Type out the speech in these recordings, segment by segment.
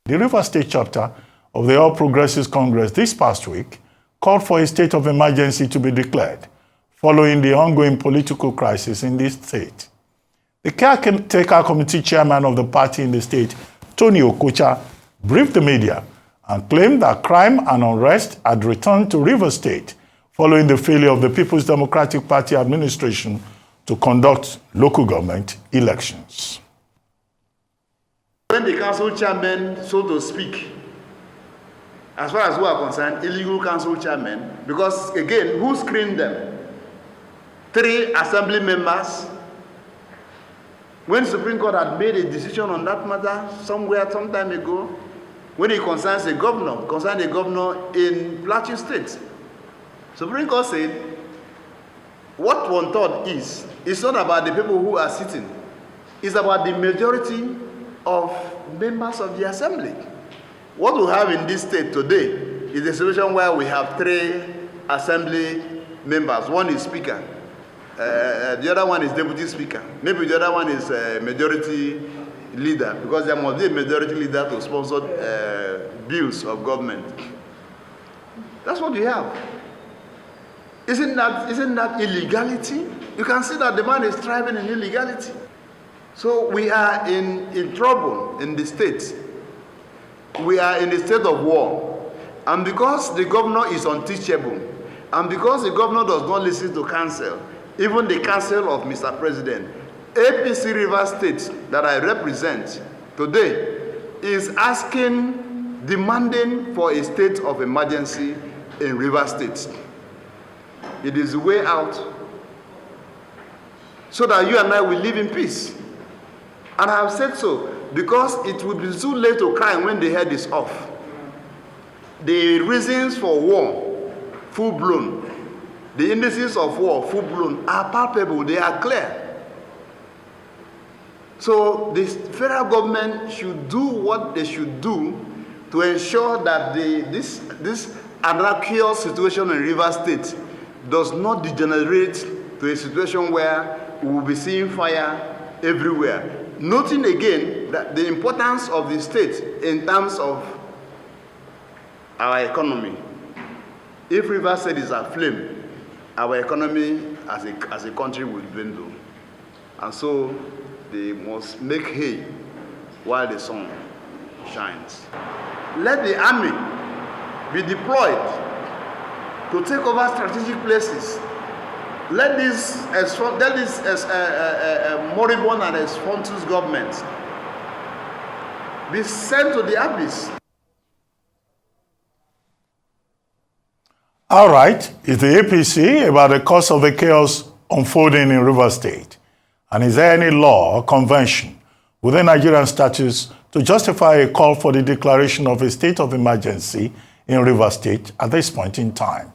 The Rivers State chapter of the All Progressives Congress this past week called for a state of emergency to be declared following the ongoing political crisis in this state. The caretaker committee chairman of the party in the state, Tony Okocha, briefed the media and claimed that crime and unrest had returned to Rivers State following the failure of the People's Democratic Party administration to conduct local government elections. When the council chairman, so to speak, as far as we are concerned, illegal council chairman, because again, who screened them? 3 assembly members. When the Supreme Court had made a decision on that matter somewhere, some time ago, when it concerns a governor in Plateau State, Supreme Court said, what one thought is, it's not about the people who are sitting, it's about the majority of members of the assembly. What we have in this state today is a situation where we have 3 assembly members. One is speaker, the other one is deputy speaker. Maybe the other one is majority leader, because there must be a majority leader to sponsor bills of government. That's what we have. Isn't that illegality? You can see that the man is thriving in illegality. So we are in trouble in the state. We are in a state of war. And because the governor is unteachable, and because the governor does not listen to counsel, even the counsel of Mr. President, APC Rivers State that I represent today is demanding for a state of emergency in Rivers State. It is the way out so that you and I will live in peace. And I have said so because it will be too late to cry when the head is off. The reasons for war, full-blown, the indices of war, full-blown, are palpable, they are clear. So the federal government should do what they should do to ensure that this anarchical situation in Rivers State does not degenerate to a situation where we will be seeing fire everywhere. Noting again that the importance of the state in terms of our economy. If Rivers State is aflame, our economy as a country will dwindle. And so they must make hay while the sun shines. Let the army be deployed to take over strategic places. Let this moribund and espontus government be sent to the abyss. All right, is the APC about the cause of the chaos unfolding in Rivers State? And is there any law or convention within Nigerian statutes to justify a call for the declaration of a state of emergency in Rivers State at this point in time?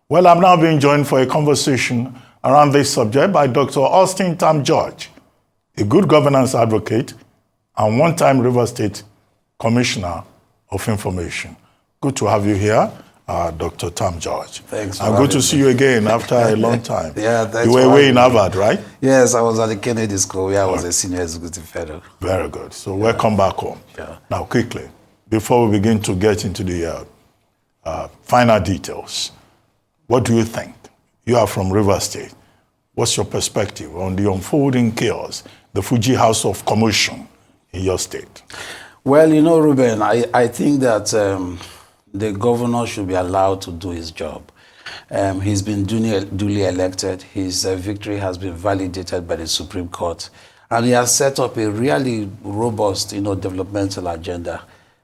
Well, I'm now being joined for a conversation around this subject by Dr. Tam-George, a good governance advocate and one-time Rivers State Commissioner of Information. Good to have you here, Dr. Tam-George. Thanks. And good to see you again after a long time. Yeah, thanks. You were away in Harvard, right? Yes, I was at the Kennedy School where I was a senior executive fellow. Very good. So welcome back home. Yeah. Now, quickly, before we begin to get into the final details, what do you think? You are from Rivers State. What's your perspective on the unfolding chaos, the Fuji House of Commotion in your state? Well, you know, Ruben, I think that the governor should be allowed to do his job. He's been duly elected. His victory has been validated by the Supreme Court. And he has set up a really robust, developmental agenda.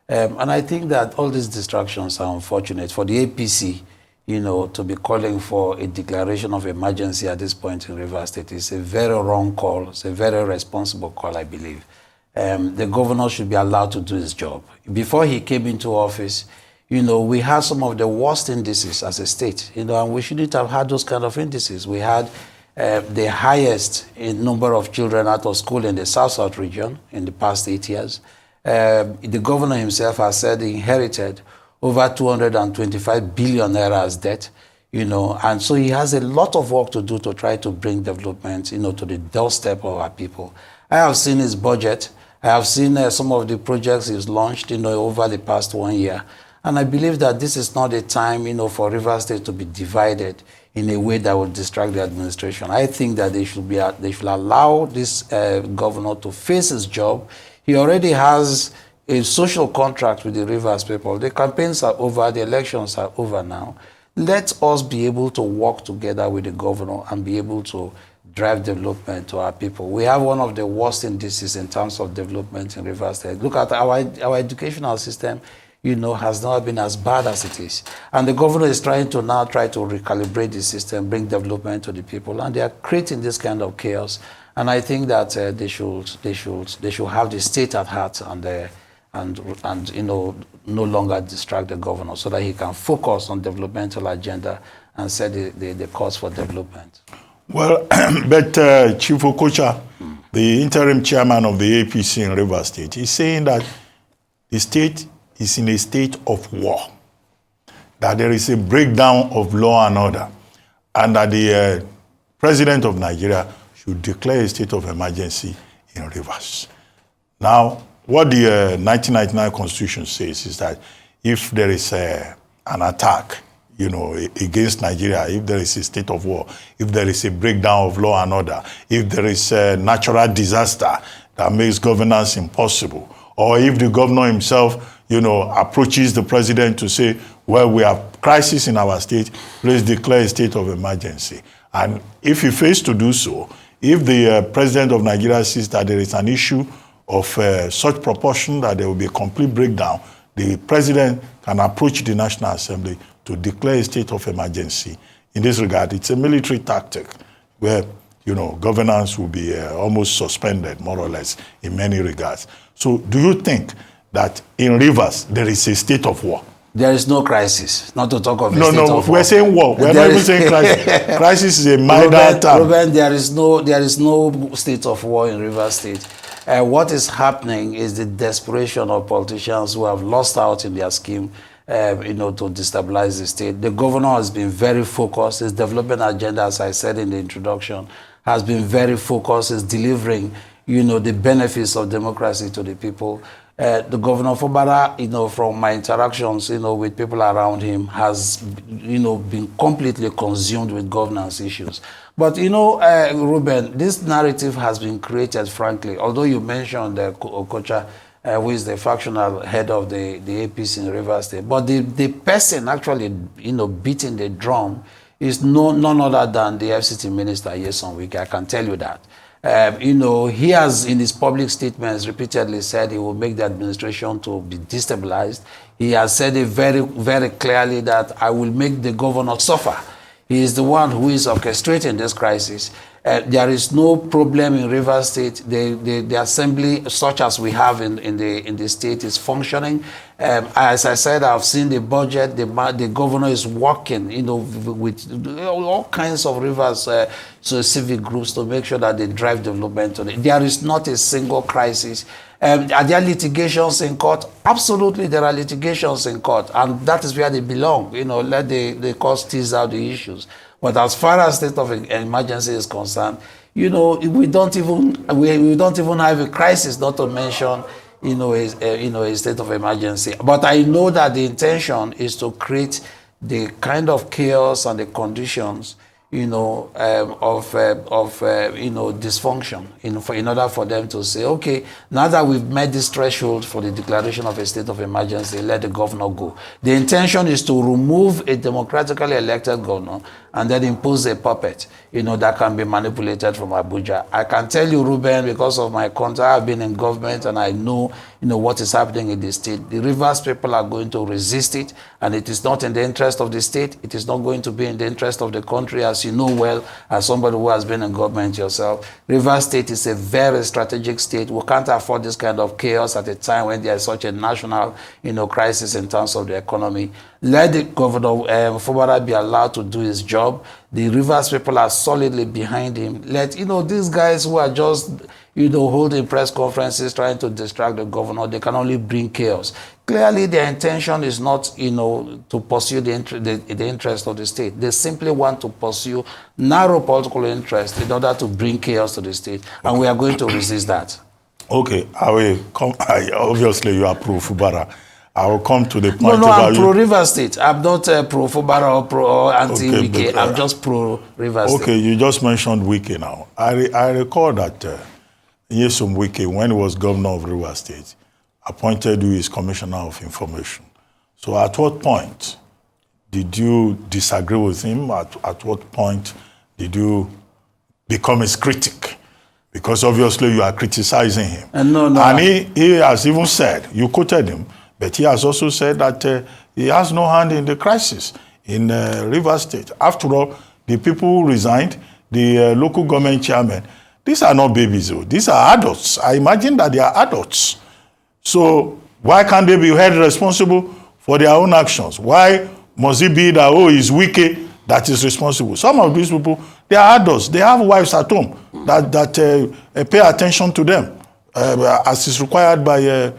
And I think that all these distractions are unfortunate for the APC. To be calling for a declaration of emergency at this point in Rivers State is a very wrong call. It's a very responsible call, I believe. The governor should be allowed to do his job. Before he came into office, we had some of the worst indices as a state, and we shouldn't have had those kind of indices. We had the highest in number of children out of school in the South-South region in the past 8 years. The governor himself has said he inherited over 225 billion naira as debt, and so he has a lot of work to do to try to bring development, to the doorstep of our people. I have seen his budget. I have seen some of the projects he's launched, over the past 1 year. And I believe that this is not a time, for Rivers State to be divided in a way that would distract the administration. I think that they should allow this governor to face his job. He already has a social contract with the Rivers people. The campaigns are over, the elections are over now. Let us be able to work together with the governor and be able to drive development to our people. We have one of the worst indices in terms of development in Rivers State. Look at our educational system, has not been as bad as it is. And the governor is trying to recalibrate the system, bring development to the people, and they are creating this kind of chaos. And I think that they should have the state at heart and no longer distract the governor so that he can focus on developmental agenda and set the course for development. Well, but Chief Okocha, the interim chairman of the APC in Rivers State, is saying that the state is in a state of war, that there is a breakdown of law and order, and that the president of Nigeria should declare a state of emergency in Rivers. Now, what the 1999 Constitution says is that if there is an attack, against Nigeria, if there is a state of war, if there is a breakdown of law and order, if there is a natural disaster that makes governance impossible, or if the governor himself, approaches the president to say, well, we have crisis in our state, please declare a state of emergency. And if he fails to do so, if the president of Nigeria sees that there is an issue of such proportion that there will be a complete breakdown, the president can approach the National Assembly to declare a state of emergency. In this regard, it's a military tactic where, governance will be almost suspended, more or less, in many regards. So do you think that in Rivers, there is a state of war? There is no crisis, not to talk of a state of war. No, we're saying war. We're not even saying crisis. Crisis is a minor term. Ruben, there is no state of war in Rivers State. What is happening is the desperation of politicians who have lost out in their scheme, to destabilize the state. The governor has been very focused. His development agenda, as I said in the introduction, has been very focused. Is delivering, the benefits of democracy to the people. The governor Fubara, from my interactions, with people around him, has, been completely consumed with governance issues. But, Ruben, this narrative has been created, frankly, although you mentioned Okocha, who is the factional head of the APC in Rivers State. But the person actually, beating the drum is none other than the FCT minister, Nyesom Wike. I can tell you that. He has, in his public statements, repeatedly said he will make the administration to be destabilized. He has said it very, very clearly that I will make the governor suffer. He is the one who is orchestrating this crisis. There is no problem in Rivers State. The assembly, such as we have in the state, is functioning. As I said, I've seen the budget. The governor is working, with all kinds of Rivers civic groups to make sure that they drive development on it. There is not a single crisis. Are there litigations in court? Absolutely, there are litigations in court, and that is where they belong. Let the court tease out the issues. But as far as state of emergency is concerned, we don't even have a crisis, not to mention, a state of emergency. But I know that the intention is to create the kind of chaos and the conditions, of dysfunction, in order for them to say, okay, now that we've met this threshold for the declaration of a state of emergency, let the governor go. The intention is to remove a democratically elected governor and then impose a puppet, that can be manipulated from Abuja. I can tell you, Ruben, because of my contact, I've been in government and I know, what is happening in the state. The Rivers people are going to resist it, and it is not in the interest of the state. It is not going to be in the interest of the country, as you know well, as somebody who has been in government yourself. Rivers State is a very strategic state. We can't afford this kind of chaos at a time when there is such a national, crisis in terms of the economy. Let the governor Fubara be allowed to do his job. The Rivers people are solidly behind him. Let these guys who are just holding press conferences trying to distract the governor, they can only bring chaos. Clearly, their intention is not, to pursue the interest of the state. They simply want to pursue narrow political interest in order to bring chaos to the state, and we are going to resist that. Okay, I will come. Obviously, you are pro-Fubara. I will come to the point. No, I'm you. pro-River State. I'm not pro-Fubara or or anti-Wike. Okay, I'm just pro-River State. Okay, you just mentioned Wike now. I recall that Nyesom Wike, when he was governor of River State, appointed you as commissioner of information. So at what point did you disagree with him? At what point did you become his critic? Because obviously you are criticizing him. And he has even said, you quoted him, but he has also said that he has no hand in the crisis in River State. After all, the people who resigned, the local government chairman, these are not babies, though. These are adults. I imagine that they are adults. So why can't they be held responsible for their own actions? Why must it be that, it's Wike that is responsible? Some of these people, they are adults. They have wives at home that pay attention to them as is required by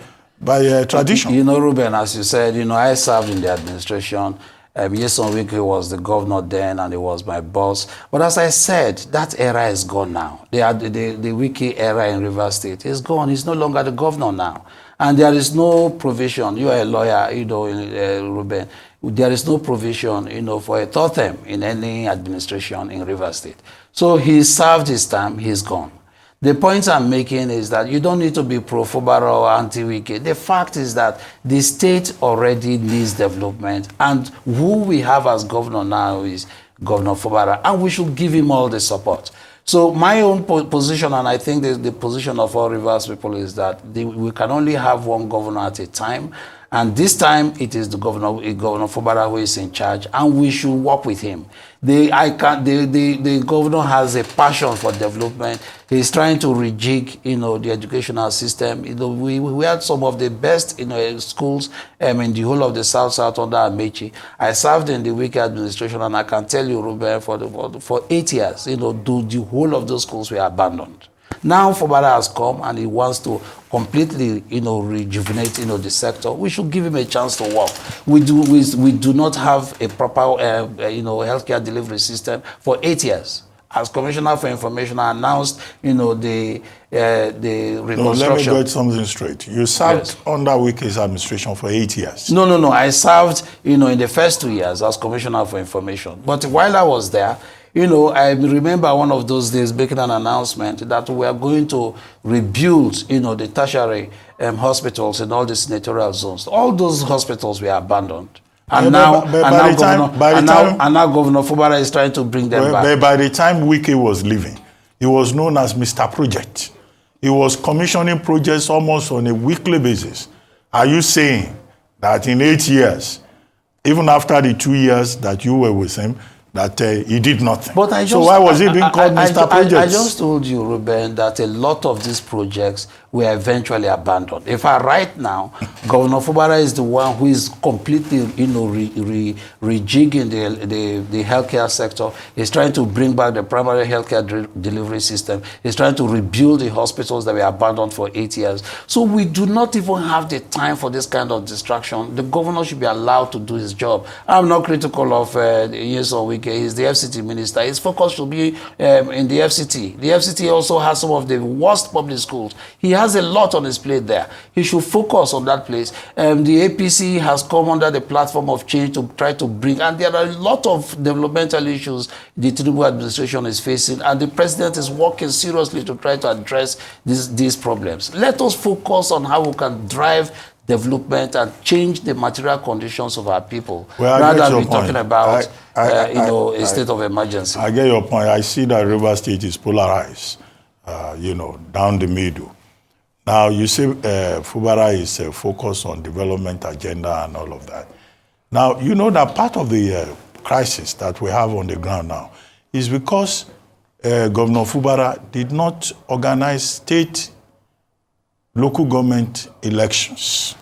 tradition. You know, Ruben, as you said, I served in the administration. Nyesom Wike was the governor then, and he was my boss. But as I said, that era is gone now. The Wike era in River State is gone. He's no longer the governor now. And there is no provision. You are a lawyer, Ruben. There is no provision, for a third term in any administration in River State. So he served his time, he's gone. The point I'm making is that you don't need to be pro-Fubara or anti-Wike. The fact is that the state already needs development, and who we have as governor now is Governor Fubara, and we should give him all the support. So my own position, and I think the position of all Rivers people, is that we can only have one governor at a time. And this time, it is the Governor Fubara who is in charge, and we should work with him. The governor has a passion for development. He's trying to rejig, the educational system. We had some of the best, schools in the whole of the South under Amechi. I served in the Wike administration, and I can tell you, Ruben, for 8 years, the whole of those schools were abandoned. Now Fubara has come and he wants to completely, rejuvenate, the sector. We should give him a chance to work. We do not have a proper, healthcare delivery system for 8 years. As Commissioner for Information, I announced, the reconstruction. No, let me get something straight. You served under Wike's administration for 8 years. No. I served, in the first 2 years as Commissioner for Information. But while I was there, I remember one of those days making an announcement that we are going to rebuild, the tertiary hospitals in all the senatorial zones. All those hospitals were abandoned. And now Governor Fubara is trying to bring them back. By the time Wike was leaving, he was known as Mr. Project. He was commissioning projects almost on a weekly basis. Are you saying that in 8 years, even after the 2 years that you were with him, that he did nothing? So why was he being called Mr. Project? I just told you, Ruben, that a lot of these projects were eventually abandoned. In fact, right now, Governor Fubara is the one who is completely, rejigging the healthcare sector. He's trying to bring back the primary healthcare delivery system. He's trying to rebuild the hospitals that were abandoned for 8 years. So we do not even have the time for this kind of distraction. The governor should be allowed to do his job. I'm not critical of Nyesom Wike. He's the FCT minister. His focus should be in the FCT. The FCT also has some of the worst public schools. He has a lot on his plate there. He should focus on that place. The APC has come under the platform of change to try to bring, and there are a lot of developmental issues the Tinubu administration is facing, and the president is working seriously to try to address these problems. Let us focus on how we can drive development and change the material conditions of our people, rather than be talking about a state of emergency. I get your point. I see that River State is polarized, down the middle. Now, you say Fubara is focused on development agenda and all of that. Now, you know that part of the crisis that we have on the ground now is because Governor Fubara did not organize state local government elections.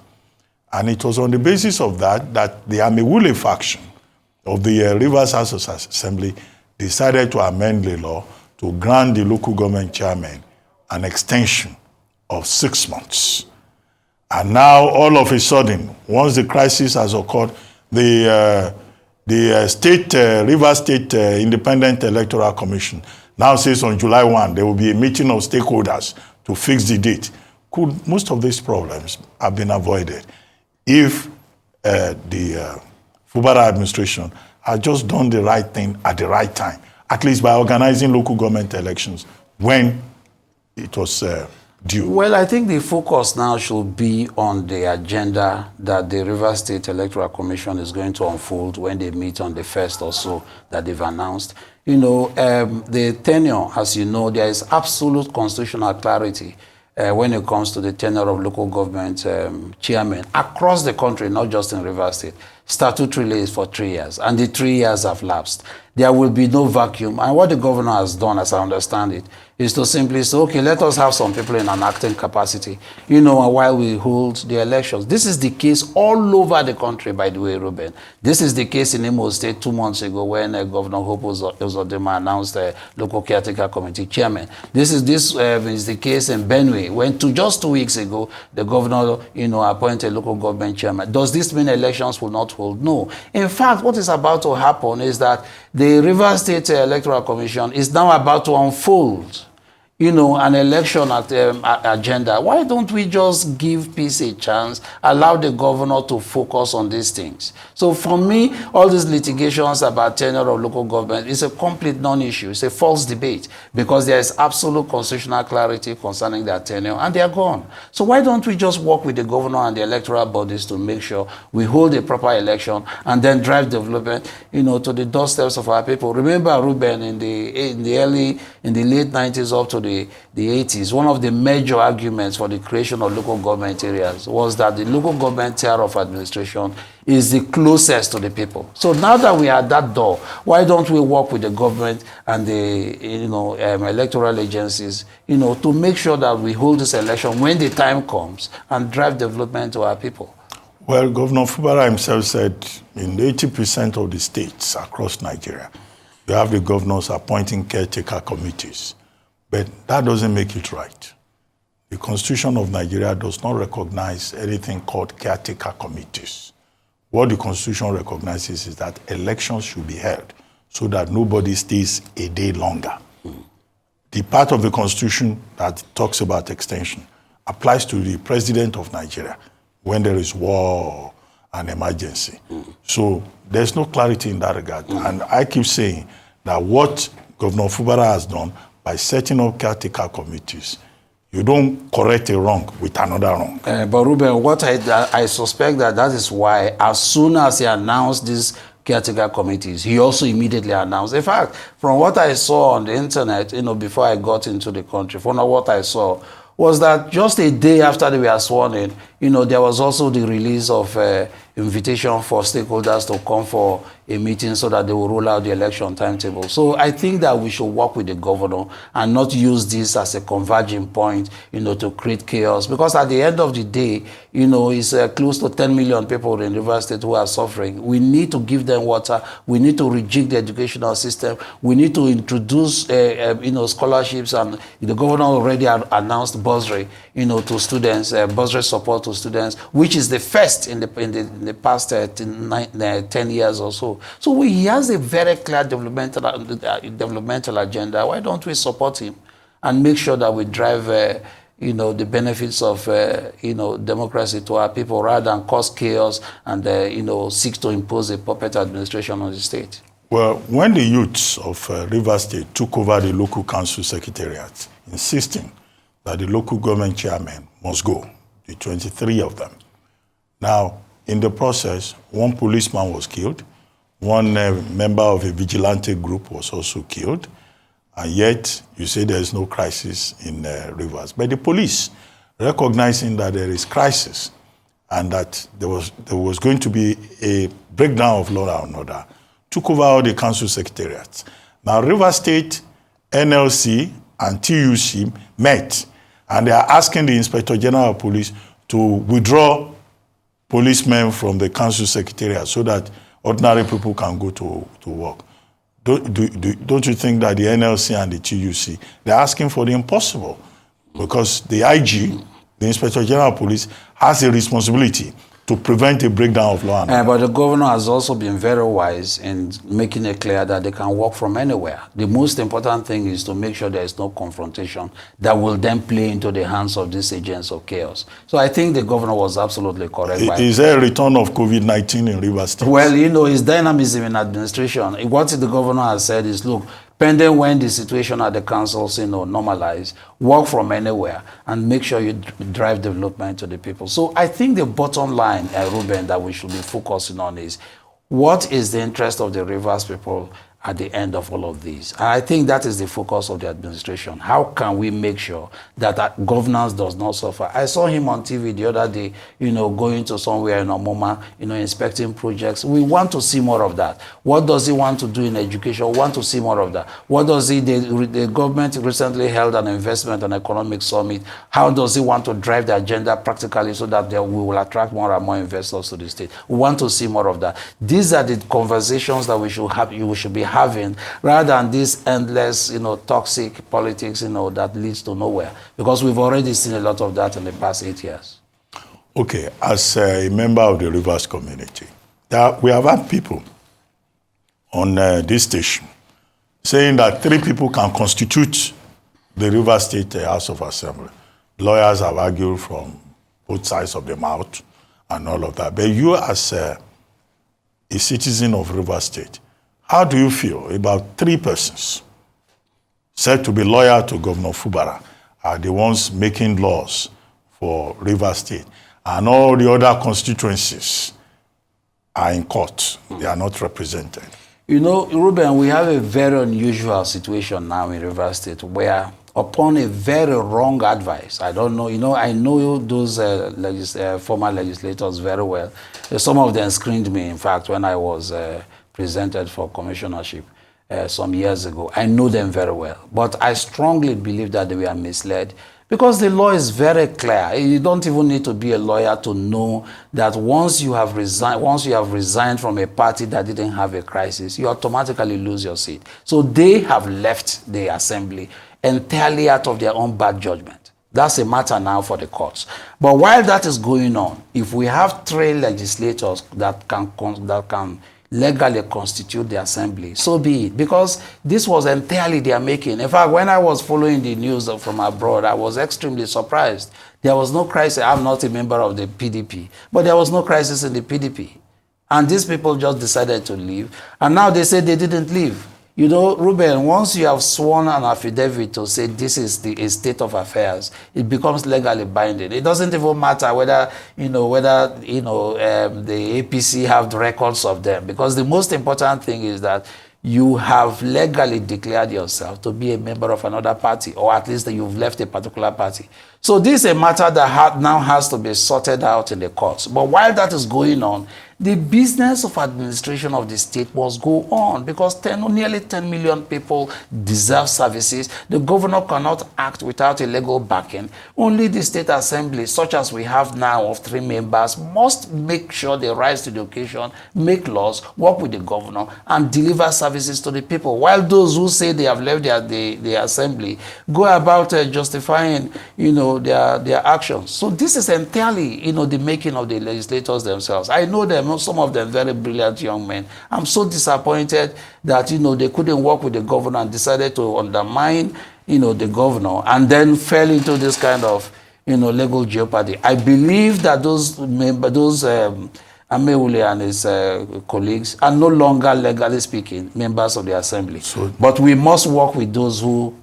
And it was on the basis of that the Amewule faction of the Rivers House of Assembly decided to amend the law to grant the local government chairman an extension of 6 months. And now, all of a sudden, once the crisis has occurred, the Rivers State Independent Electoral Commission now says on July 1, there will be a meeting of stakeholders to fix the date. could most of these problems have been avoided if the Fubara administration had just done the right thing at the right time, at least by organizing local government elections when it was due? Well, I think the focus now should be on the agenda that the Rivers State Electoral Commission is going to unfold when they meet on the 1st or so that they've announced. You know, the tenure, as you know, there is absolute constitutional clarity when it comes to the tenure of local government chairmen across the country, not just in Rivers State. Statutorily is for 3 years, and the 3 years have lapsed. There will be no vacuum. And what the governor has done, as I understand it, is to simply say, okay, let us have some people in an acting capacity, you know, while we hold the elections. This is the case all over the country, by the way, Ruben. This is the case in Imo State 2 months ago when Governor Hope Uzodinma announced the local caretaker committee chairman. This is the case in Benue when just 2 weeks ago, the governor, you know, appointed local government chairman. Does this mean elections will not hold? No. In fact, what is about to happen is that the Rivers State Electoral Commission is now about to unfold, you know, an election agenda. Why don't we just give peace a chance, allow the governor to focus on these things? So for me, all these litigations about tenure of local government is a complete non-issue. It's a false debate because there is absolute constitutional clarity concerning their tenure and they are gone. So why don't we just work with the governor and the electoral bodies to make sure we hold a proper election and then drive development, you know, to the doorsteps of our people? Remember, Ruben, in the late 90s up to the 80s, one of the major arguments for the creation of local government areas was that the local government tier of administration is the closest to the people. So now that we are at that door, why don't we work with the government and the electoral agencies, you know, to make sure that we hold this election when the time comes and drive development to our people? Well, Governor Fubara himself said in 80% of the states across Nigeria, you have the governors appointing caretaker committees. But that doesn't make it right. The Constitution of Nigeria does not recognize anything called caretaker committees. What the Constitution recognizes is that elections should be held so that nobody stays a day longer. The part of the Constitution that talks about extension applies to the President of Nigeria when there is war and emergency. So there's no clarity in that regard. And I keep saying that what Governor Fubara has done by setting up caretaker committees, you don't correct a wrong with another wrong. But Ruben, what I suspect that is why, as soon as he announced these caretaker committees, he also immediately announced. In fact, from what I saw on the internet, you know, before I got into the country, from what I saw was that just a day after they were sworn in, you know, there was also the release of invitation for stakeholders to come for a meeting so that they will roll out the election timetable. So I think that we should work with the governor and not use this as a converging point, you know, to create chaos. Because at the end of the day, you know, it's close to 10 million people in Rivers State who are suffering. We need to give them water. We need to rejig the educational system. We need to introduce, you know, scholarships. And the governor already announced bursary, you know, to students, bursary support to students, which is the first in the past 10 years or so. So he has a very clear developmental agenda. Why don't we support him and make sure that we drive, you know, the benefits of, you know, democracy to our people rather than cause chaos and, you know, seek to impose a puppet administration on the state? Well, when the youths of Rivers State took over the local council secretariat, insisting that the local government chairman must go, the 23 of them. Now, in the process, one policeman was killed, one member of a vigilante group was also killed, and yet you say there is no crisis in Rivers. But the police, recognizing that there is crisis and that there was going to be a breakdown of law and order, took over all the council secretariats. Now, Rivers State, NLC, and TUC met, and they are asking the Inspector General of Police to withdraw policemen from the council secretariat so that ordinary people can go to work. Don't you think that the NLC and the TUC, they're asking for the impossible? Because the IG, the Inspector General of Police, has a responsibility to to prevent a breakdown of law and order. But the governor has also been very wise in making it clear that they can work from anywhere. The most important thing is to make sure there is no confrontation that will then play into the hands of these agents of chaos. So I think the governor was absolutely correct. Is there a return of COVID-19 in Rivers State? Well, you know, it's dynamism in administration. What the governor has said is, look, pending when the situation at the councils, normalize, work from anywhere, and make sure you drive development to the people. So I think the bottom line, Ruben, that we should be focusing on is, what is the interest of the Rivers people at the end of all of these? And I think that is the focus of the administration. How can we make sure that governance does not suffer? I saw him on TV the other day, going to somewhere in Omoma, inspecting projects. We want to see more of that. What does he want to do in education? We want to see more of that. What does the government recently held an investment and economic summit. How does he want to drive the agenda practically so that we will attract more and more investors to the state? We want to see more of that. These are the conversations that we should be having, rather than this endless, toxic politics, that leads to nowhere. Because we've already seen a lot of that in the past 8 years. Okay, as a member of the Rivers community, we have had people on this station saying that 3 people can constitute the Rivers State House of Assembly. Lawyers have argued from both sides of the mouth and all of that. But you, as a citizen of Rivers State, how do you feel about 3 persons said to be loyal to Governor Fubara are the ones making laws for Rivers State, and all the other constituencies are in court? They are not represented. Ruben, we have a very unusual situation now in Rivers State where, upon a very wrong advice, I don't know, I know those former legislators very well. Some of them screened me, in fact, when I was presented for commissionership some years ago. I know them very well. But I strongly believe that they were misled, because the law is very clear. You don't even need to be a lawyer to know that once you have resigned from a party that didn't have a crisis, you automatically lose your seat. So they have left the assembly entirely out of their own bad judgment. That's a matter now for the courts. But while that is going on, if we have 3 legislators that can legally constitute the assembly, so be it, because this was entirely their making. In fact, when I was following the news from abroad, I was extremely surprised. There was no crisis. I'm not a member of the PDP, but there was no crisis in the PDP. And these people just decided to leave. And now they say they didn't leave. Ruben, once you have sworn an affidavit to say this is the state of affairs, it becomes legally binding. It doesn't even matter whether the APC have the records of them, because the most important thing is that you have legally declared yourself to be a member of another party, or at least that you've left a particular party. So this is a matter that now has to be sorted out in the courts. But while that is going on, the business of administration of the state must go on, because nearly 10 million people deserve services. The governor cannot act without a legal backing. Only the state assembly, such as we have now of 3 members, must make sure they rise to the occasion, make laws, work with the governor, and deliver services to the people. While those who say they have left the assembly go about justifying, their actions. So this is entirely, the making of the legislators themselves. I know them, some of them very brilliant young men. I'm so disappointed that, they couldn't work with the governor and decided to undermine, the governor, and then fell into this kind of, legal jeopardy. I believe that those Ameule and his colleagues are no longer, legally speaking, members of the assembly. But we must work with those who,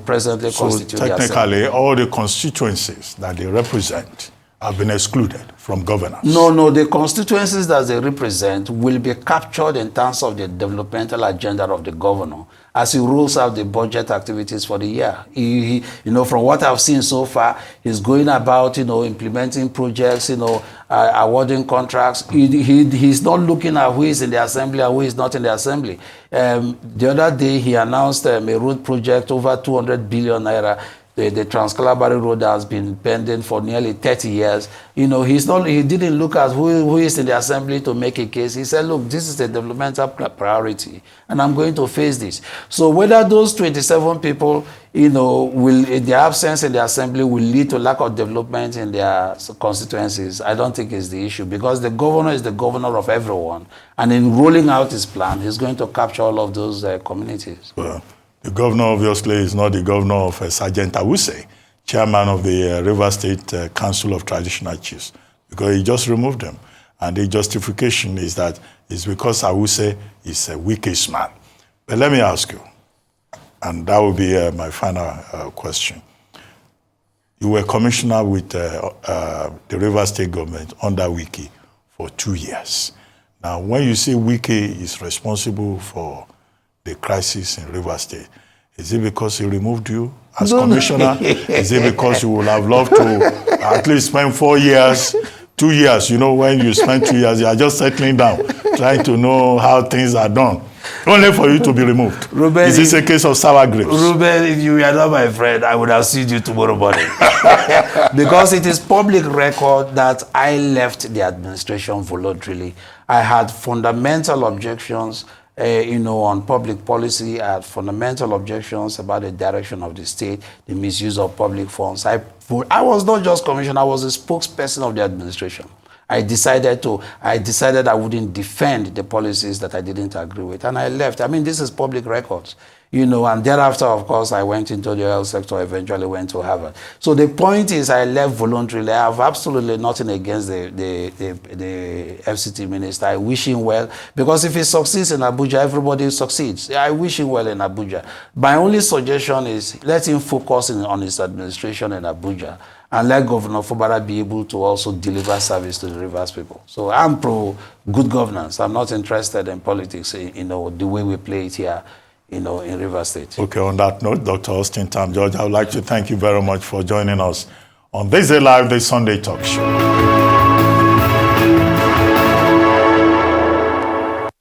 presently constitute the assembly. Technically, all the constituencies that they represent have been excluded from governance. No, the constituencies that they represent will be captured in terms of the developmental agenda of the governor as he rolls out the budget activities for the year. He from what I've seen so far, he's going about, implementing projects, awarding contracts. He's not looking at who is in the assembly and who is not in the assembly. The other day, he announced a road project over 200 billion naira the Trans-Calabari Road has been pending for nearly 30 years. You know, he didn't look at who is in the assembly to make a case. He said, look, this is a developmental priority, and I'm going to face this. So whether those 27 people, you know, their absence in the assembly will lead to lack of development in their constituencies, I don't think is the issue, because the governor is the governor of everyone. And in rolling out his plan, he's going to capture all of those communities. Well, the governor obviously is not the governor of Sergeant Awuse, chairman of the River State Council of Traditional Chiefs, because he just removed them. And the justification is that it's because Awuse is a weakest man. But let me ask you, and that will be my final question. You were commissioner with the River State government under Wiki for 2 years. Now, when you say Wiki is responsible for the crisis in River State, is it because he removed you as commissioner? Is it because you would have loved to at least spend 4 years, 2 years? You know, when you spend 2 years, you are just settling down, trying to know how things are done, only for you to be removed. Ruben, is this a case of sour grapes? Ruben, if you were not my friend, I would have seen you tomorrow morning. Because it is public record that I left the administration voluntarily. I had fundamental objections, you know, on public policy. I had fundamental objections about the direction of the state, the misuse of public funds. I was not just commissioner, I was a spokesperson of the administration. I decided I wouldn't defend the policies that I didn't agree with, and I left. I mean, this is public records, you know, and thereafter, of course, I went into the oil sector, eventually went to Harvard. So the point is, I left voluntarily. I have absolutely nothing against the FCT minister. I wish him well, because if he succeeds in Abuja, everybody succeeds. I wish him well in Abuja. My only suggestion is, let him focus on his administration in Abuja, and let Governor Fubara be able to also deliver service to the Rivers people. So I'm pro good governance. I'm not interested in politics, you know, the way we play it here, you know, in Rivers State. Okay, on that note, Dr. Austin Tam-George, I would like to thank you very much for joining us on This Day Live, the Sunday Talk Show.